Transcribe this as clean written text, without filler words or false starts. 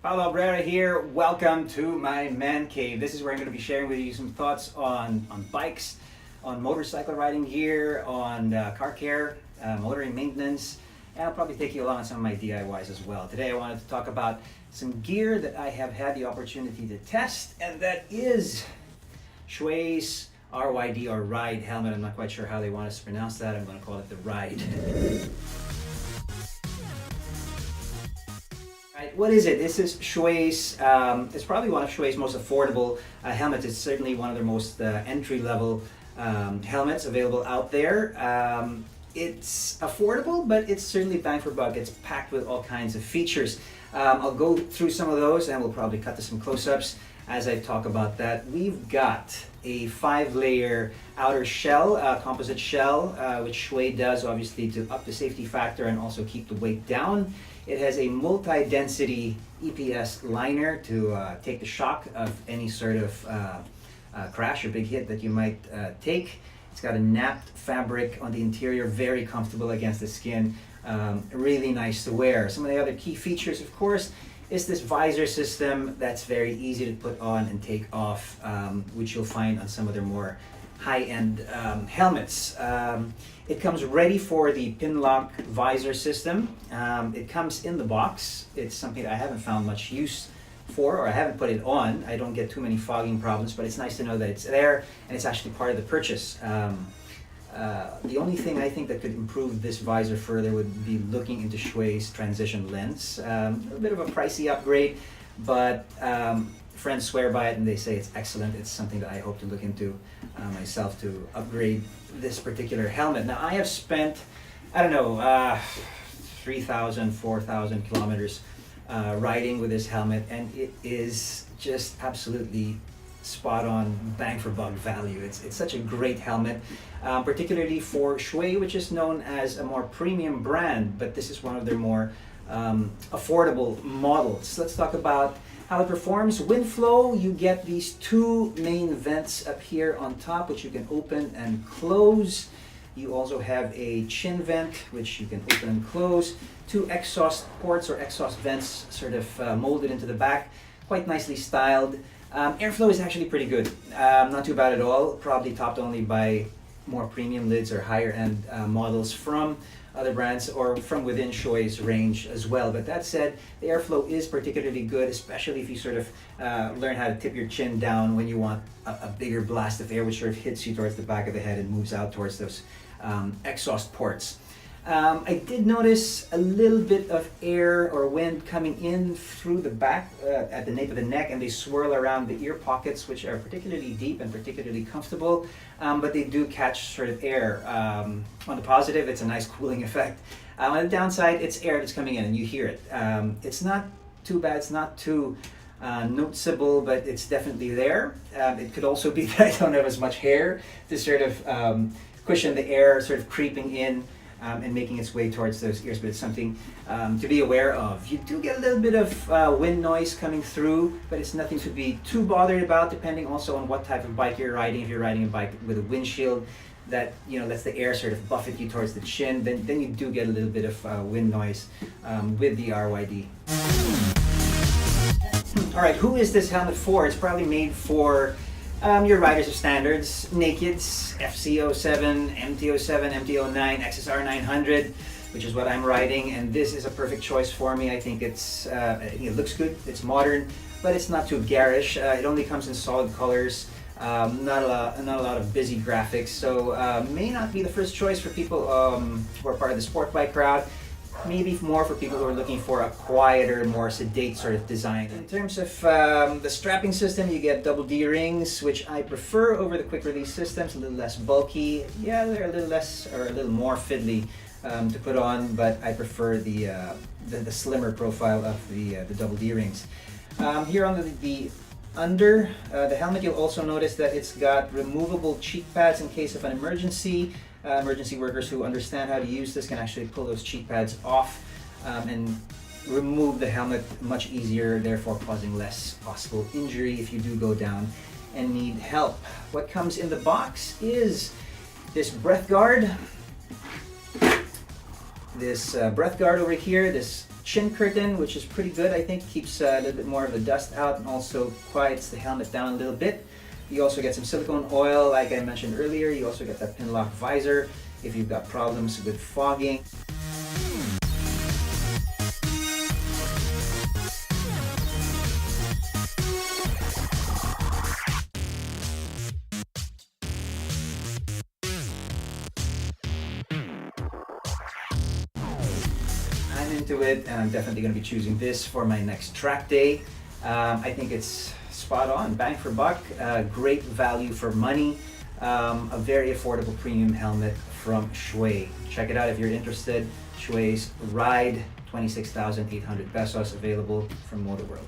Paolo Abrera here. Welcome to my man cave. This is where I'm going to be sharing with you some thoughts on bikes, on motorcycle riding gear, on car care, motoring maintenance, and I'll probably take you along on some of my DIYs as well. Today I wanted to talk about some gear that I have had the opportunity to test, and that is Shoei's RYD or RYD helmet. I'm not quite sure how they want us to pronounce that. I'm going to call it the RYD. Right, what is it? This is Shoei's, it's probably one of Shoei's most affordable helmets. It's certainly one of their most entry-level helmets available out there. It's affordable, but it's certainly bang for buck. It's packed with all kinds of features. I'll go through some of those and we'll probably cut to some close-ups as I talk about that. We've got a 5-layer outer shell, composite shell, which Shoei does obviously to up the safety factor and also keep the weight down. It has a multi-density EPS liner to take the shock of any sort of crash or big hit that you might take. It's got a napped fabric on the interior, very comfortable against the skin, really nice to wear. Some of the other key features, of course, is this visor system that's very easy to put on and take off, which you'll find on some of their more high-end helmets. It comes ready for the pin lock visor system. It comes in the box. It's something that I haven't found much use for, or I haven't put it on. I don't get too many fogging problems, but it's nice to know that it's there and it's actually part of the purchase. The only thing I think that could improve this visor further would be looking into Shoei's transition lens. A bit of a pricey upgrade, but friends swear by it and they say it's excellent. It's something that I hope to look into myself to upgrade this particular helmet. Now I have spent, I don't know, 3,000, 4,000 kilometers riding with this helmet, and it is just absolutely spot on, bang for buck value. It's such a great helmet, particularly for Shoei, which is known as a more premium brand, but this is one of their more affordable models. Let's talk about how it performs. Wind flow, you get these two main vents up here on top, which you can open and close. You also have a chin vent, which you can open and close. Two exhaust ports or exhaust vents sort of molded into the back, quite nicely styled. Airflow is actually pretty good, not too bad at all, probably topped only by more premium lids or higher end models from other brands or from within Shoei's range as well. But that said, the airflow is particularly good, especially if you sort of learn how to tip your chin down when you want a bigger blast of air, which sort of hits you towards the back of the head and moves out towards those exhaust ports. I did notice a little bit of air or wind coming in through the back at the nape of the neck, and they swirl around the ear pockets, which are particularly deep and particularly comfortable, but they do catch sort of air. On the positive, it's a nice cooling effect. On the downside, it's air that's coming in and you hear it. It's not too bad, it's not too noticeable, but it's definitely there. It could also be that I don't have as much hair to sort of cushion the air sort of creeping in and making its way towards those ears, but it's something to be aware of. You do get a little bit of wind noise coming through, but it's nothing to be too bothered about, depending also on what type of bike you're riding. If you're riding a bike with a windshield that lets the air sort of buffet you towards the chin, then you do get a little bit of wind noise with the RYD. All right, who is this helmet for? It's probably made for your riders of standards, nakeds, FC07, MT07, MT09, XSR 900, which is what I'm riding, and this is a perfect choice for me. I think it looks good, it's modern, but it's not too garish. It only comes in solid colors, not a lot of busy graphics, so may not be the first choice for people who are part of the sport bike crowd. Maybe more for people who are looking for a quieter, more sedate sort of design. In terms of the strapping system, you get double D rings, which I prefer over the quick release systems. A little less bulky. Yeah, they're a little less or a little more fiddly to put on, but I prefer the slimmer profile of the double D rings. Here on under the helmet, you'll also notice that it's got removable cheek pads in case of an emergency. Emergency workers who understand how to use this can actually pull those cheek pads off and remove the helmet much easier, therefore causing less possible injury if you do go down and need help. What comes in the box is this breath guard, this breath guard over here, this chin curtain, which is pretty good, I think. Keeps a little bit more of the dust out and also quiets the helmet down a little bit. You also get some silicone oil, like I mentioned earlier. You also get that pin lock visor if you've got problems with fogging. I'm into it, and I'm definitely going to be choosing this for my next track day. I think it's spot on, bang for buck, great value for money, a very affordable premium helmet from Shoei. Check it out if you're interested. Shoei's RYD, 26,800 pesos, available from Motor World.